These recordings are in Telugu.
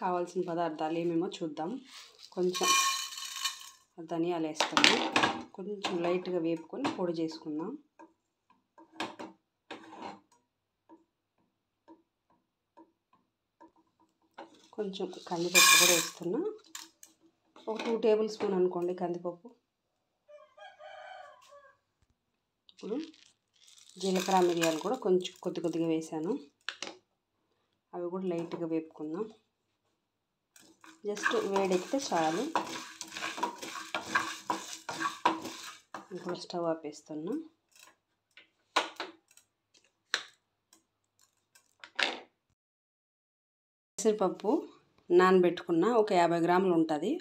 కావాల్సిన పదార్థాలు ఏమేమో చూద్దాం. కొంచెం ధనియాలు వేస్తాము, కొంచెం లైట్గా వేపుకొని పొడి చేసుకుందాం. కొంచెం కందిపప్పు కూడా వేస్తున్నా, ఒక 2 టేబుల్ స్పూన్ అనుకోండి కందిపప్పు. ఇప్పుడు జీలకర్ర మిరియాలు కూడా కొంచెం కొద్దిగా వేసాను, అవి కూడా లైట్గా వేపుకుందాం. జస్ట్ వేడెక్కితే చాలు. ఇప్పుడు స్టవ్ ఆపేస్తున్నా. పెసరపప్పు నానబెట్టుకున్న ఒక 50 గ్రాములు ఉంటుంది,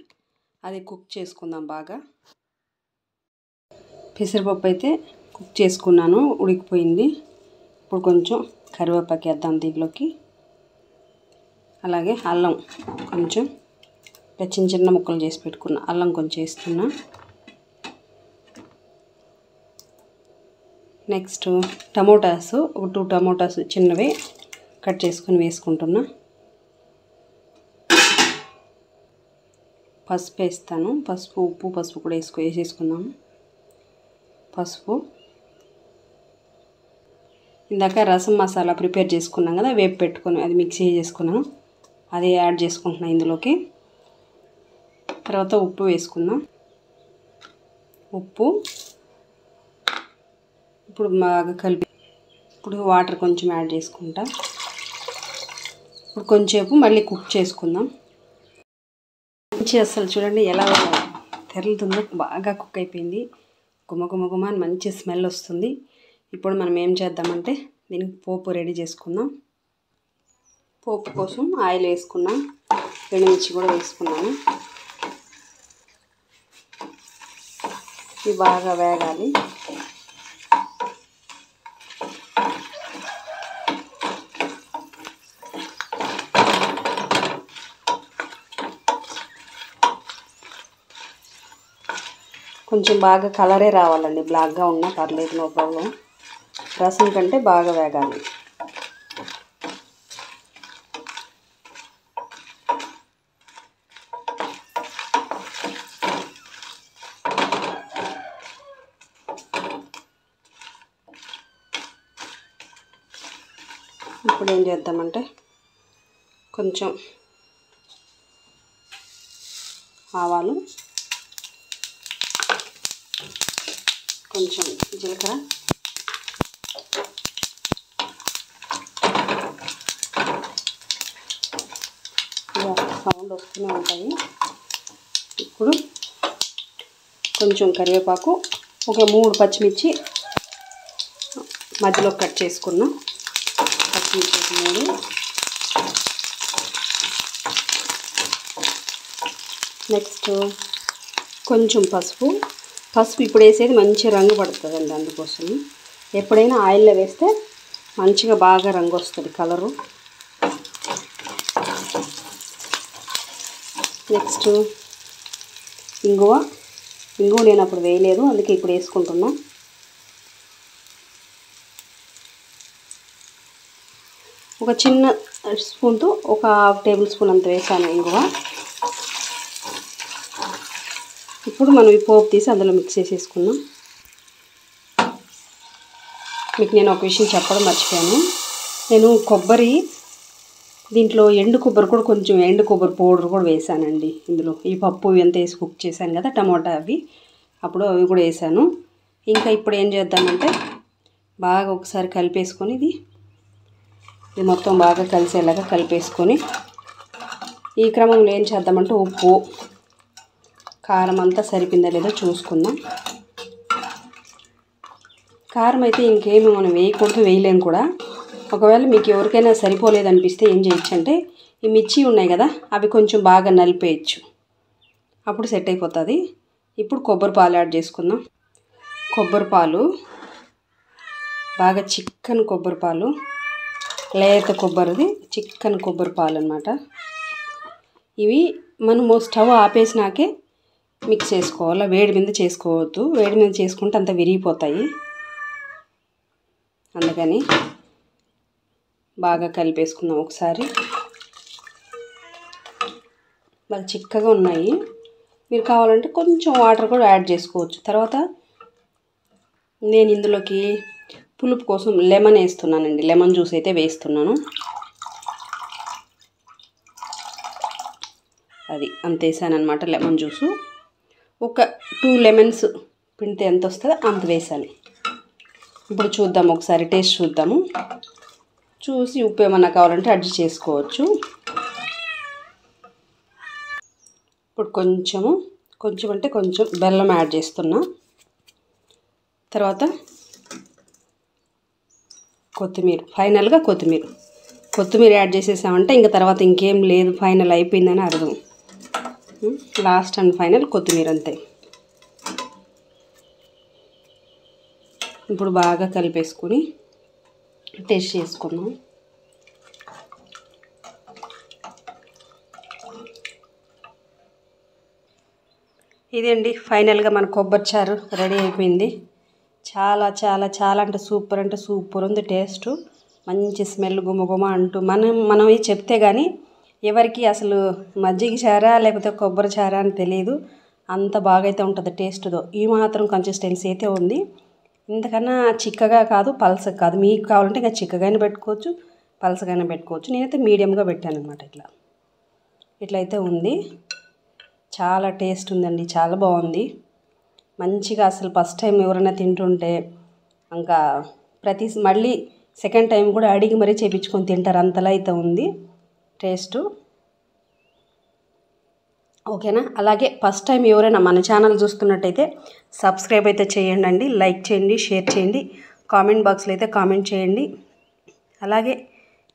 అది కుక్ చేసుకుందాం బాగా. పెసరపప్పు అయితే కుక్ చేసుకున్నాను, ఉడికిపోయింది. ఇప్పుడు కొంచెం కరివేపాకు వేద్దాం దీంట్లోకి. అలాగే అల్లం కొంచెం చిన్న ముక్కలు చేసి పెట్టుకున్న అల్లం కొంచెం వేస్తున్నా. నెక్స్ట్ టమోటాస్ ఒక 2 టమోటాస్ చిన్నవి కట్ చేసుకొని వేసుకుంటున్నా. పసుపు వేస్తాను, ఉప్పు పసుపు కూడా వేసేసుకున్నాము. పసుపు, ఇందాక రసం మసాలా ప్రిపేర్ చేసుకున్నాం కదా, వేపు పెట్టుకొని అది మిక్సీ చేసుకున్నాను, అది యాడ్ చేసుకుంటున్నాను ఇందులోకి. తర్వాత ఉప్పు వేసుకుందాం. ఉప్పు ఇప్పుడు బాగా కలిపి, ఇప్పుడు వాటర్ కొంచెం యాడ్ చేసుకుంటా. ఇప్పుడు కొంచెంసేపు మళ్ళీ కుక్ చేసుకుందాం. మంచి అసలు చూడండి ఎలా తెరలుతుందో, బాగా కుక్ అయిపోయింది. గుమ అని మంచి స్మెల్ వస్తుంది. ఇప్పుడు మనం ఏం చేద్దామంటే దీనికి పోపు రెడీ చేసుకుందాం. పోపు కోసం ఆయిల్ వేసుకున్నాం, ఎండుమిర్చి కూడా వేసుకున్నాను. ఇవి బాగా వేగాలి. కొంచెం బాగా కలరే రావాలండి, బ్లాక్గా ఉన్నా పర్లేదు, నో ప్రాబ్లం. రసం కంటే బాగా వేగాలి. ఇప్పుడు ఏం చేద్దామంటే కొంచెం ఆవాలు, కొంచెం జీలకర్ర, సౌండ్ వస్తూనే ఉంటాయి. ఇప్పుడు కొంచెం కరివేపాకు, ఒక 3 పచ్చిమిర్చి మధ్యలో కట్ చేసుకున్నాం. పచ్చిమిర్చి 3. నెక్స్ట్ కొంచెం పసుపు ఇప్పుడు వేసేది మంచి రంగు పడుతుందండి, అందుకోసం ఎప్పుడైనా ఆయిల్లో వేస్తే మంచిగా బాగా రంగు వస్తుంది, కలరు. నెక్స్ట్ ఇంగువ నేను అప్పుడు వేయలేదు, అందుకే ఇప్పుడు వేసుకుంటున్నా. ఒక చిన్న స్పూన్తో ఒక 1/2 టేబుల్ స్పూన్ అంత వేసాను ఇంగువ. ఇప్పుడు మనం ఈ పోపు తీసి అందులో మిక్స్ చేసేసుకున్నాం. మీకు నేను ఒక విషయం చెప్పడం మర్చిపోయాను, నేను కొబ్బరి దీంట్లో ఎండు కొబ్బరి కూడా కొంచెం ఎండు కొబ్బరి పౌడర్ కూడా వేసానండి ఇందులో. ఈ పప్పు ఎంత వేసి కుక్ చేశాను కదా, టమోటా అవి అప్పుడు అవి కూడా వేసాను. ఇంకా ఇప్పుడు ఏం చేద్దామంటే బాగా ఒకసారి కలిపేసుకొని ఇది మొత్తం బాగా కలిసేలాగా కలిపేసుకొని, ఈ క్రమంలో ఏం చేద్దామంటే ఉప్పు కారం అంతా సరిపోయిందా లేదో చూసుకుందాం. కారం అయితే ఇంకేమి మనం వేయకూడదు, వేయలేము కూడా. ఒకవేళ మీకు ఎవరికైనా సరిపోలేదనిపిస్తే ఏం చేయొచ్చు అంటే ఈ మిర్చి ఉన్నాయి కదా, అవి కొంచెం బాగా నలిపేయచ్చు, అప్పుడు సెట్ అయిపోతుంది. ఇప్పుడు కొబ్బరి పాలు యాడ్ చేసుకుందాం. కొబ్బరి పాలు బాగా చిక్కని కొబ్బరి పాలు, లేత కొబ్బరిది చిక్కని కొబ్బరి పాలు అన్నమాట. ఇవి మనము స్టవ్ ఆపేసినాకే మిక్స్ చేసుకోవాలి, వేడి మీద చేసుకోవద్దు. వేడి మీద చేసుకుంటే అంత విరిగిపోతాయి, అందుకని బాగా కలిపేసుకుందాం ఒకసారి. బాగా చిక్కగా ఉన్నాయి. మీరు కావాలంటే కొంచెం వాటర్ కూడా యాడ్ చేసుకోవచ్చు. తర్వాత నేను ఇందులోకి పులుపు కోసం లెమన్ వేస్తున్నానండి. లెమన్ జ్యూస్ అయితే వేస్తున్నాను. అది అంత వేసానమాట లెమన్ జ్యూసు. ఒక 2 లెమన్స్ పిండితే ఎంత వస్తుందో అంత వేసాను. ఇప్పుడు చూద్దాం, ఒకసారి టేస్ట్ చూద్దాము. చూసి ఉప్పు ఏమన్నా కావాలంటే అడ్జస్ట్ చేసుకోవచ్చు. ఇప్పుడు కొంచెం అంటే కొంచెం బెల్లం యాడ్ చేస్తున్నా. తర్వాత ఫైనల్గా కొత్తిమీర యాడ్ చేసేసామంటే ఇంకా తర్వాత ఇంకేం లేదు, ఫైనల్ అయిపోయిందని అర్థం. లాస్ట్ అండ్ ఫైనల్ కొత్తిమీర అంతే. ఇప్పుడు బాగా కలిపేసుకొని టేస్ట్ చేసుకున్నాం. ఇదండి ఫైనల్గా మన కొబ్బరి చారు రెడీ అయిపోయింది. చాలా చాలా చాలా అంటే సూపర్ ఉంది టేస్ట్. మంచి స్మెల్ గుమగుమ అంటూ మనం చెప్తే కానీ ఎవరికి అసలు మజ్జిగ చారా లేకపోతే కొబ్బరి చారా అని తెలియదు. అంత బాగా అయితే ఉంటుంది టేస్ట్తో. ఈ మాత్రం కన్సిస్టెన్సీ అయితే ఉంది. ఇంతకన్నా చిక్కగా కాదు, పల్సగా కాదు. మీకు కావాలంటే ఇంకా చిక్కగానే పెట్టుకోవచ్చు, పల్సగానే పెట్టుకోవచ్చు. నేనైతే మీడియంగా పెట్టాను అనమాట. ఇట్లా అయితే ఉంది. చాలా టేస్ట్ ఉందండి, చాలా బాగుంది. మంచిగా అసలు ఫస్ట్ టైం ఎవరైనా తింటుంటే ఇంకా మళ్ళీ సెకండ్ టైం కూడా అడిగి మరీ చేయించుకొని తింటారు, అంతలా అయితే ఉంది టేస్ట్. ఓకేనా? అలాగే ఫస్ట్ టైం ఎవరైనా మన ఛానల్ చూస్తున్నట్టయితే సబ్స్క్రైబ్ అయితే చేయండి, లైక్ చేయండి, షేర్ చేయండి, కామెంట్ బాక్స్లో అయితే కామెంట్ చేయండి. అలాగే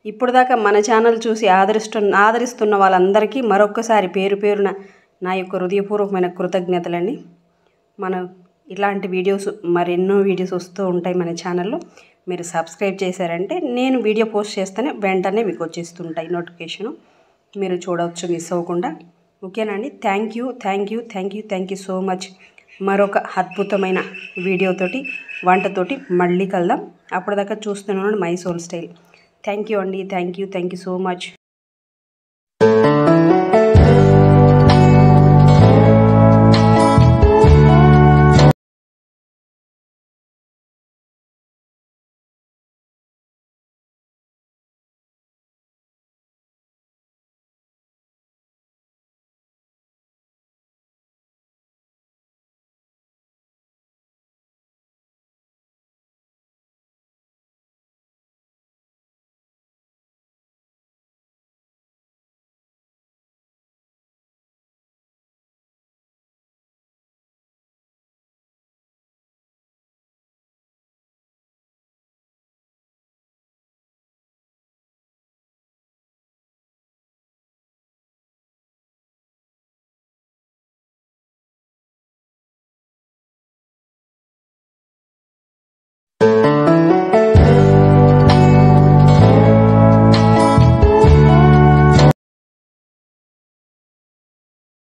ఇప్పుడు దాకా మన ఛానల్ చూసి ఆదరిస్తున్న వాళ్ళందరికీ మరొక్కసారి పేరున నా యొక్క హృదయపూర్వకమైన కృతజ్ఞతలండి. ఇలాంటి వీడియోస్ మరెన్నో వీడియోస్ వస్తూ ఉంటాయి మన ఛానల్లో. మీరు సబ్స్క్రైబ్ చేశారంటే నేను వీడియో పోస్ట్ చేస్తేనే వెంటనే మీకు వచ్చేస్తుంటాయి నోటిఫికేషను, మీరు చూడవచ్చు మిస్ అవ్వకుండా. ఓకేనండి? Thank you so much. మరొక అద్భుతమైన వీడియోతోటి వంటతోటి మళ్ళీ కలుద్దాం. అప్పటిదాకా చూస్తున్నాను my soul style. Thank you అండి, థ్యాంక్ యూ సో మచ్.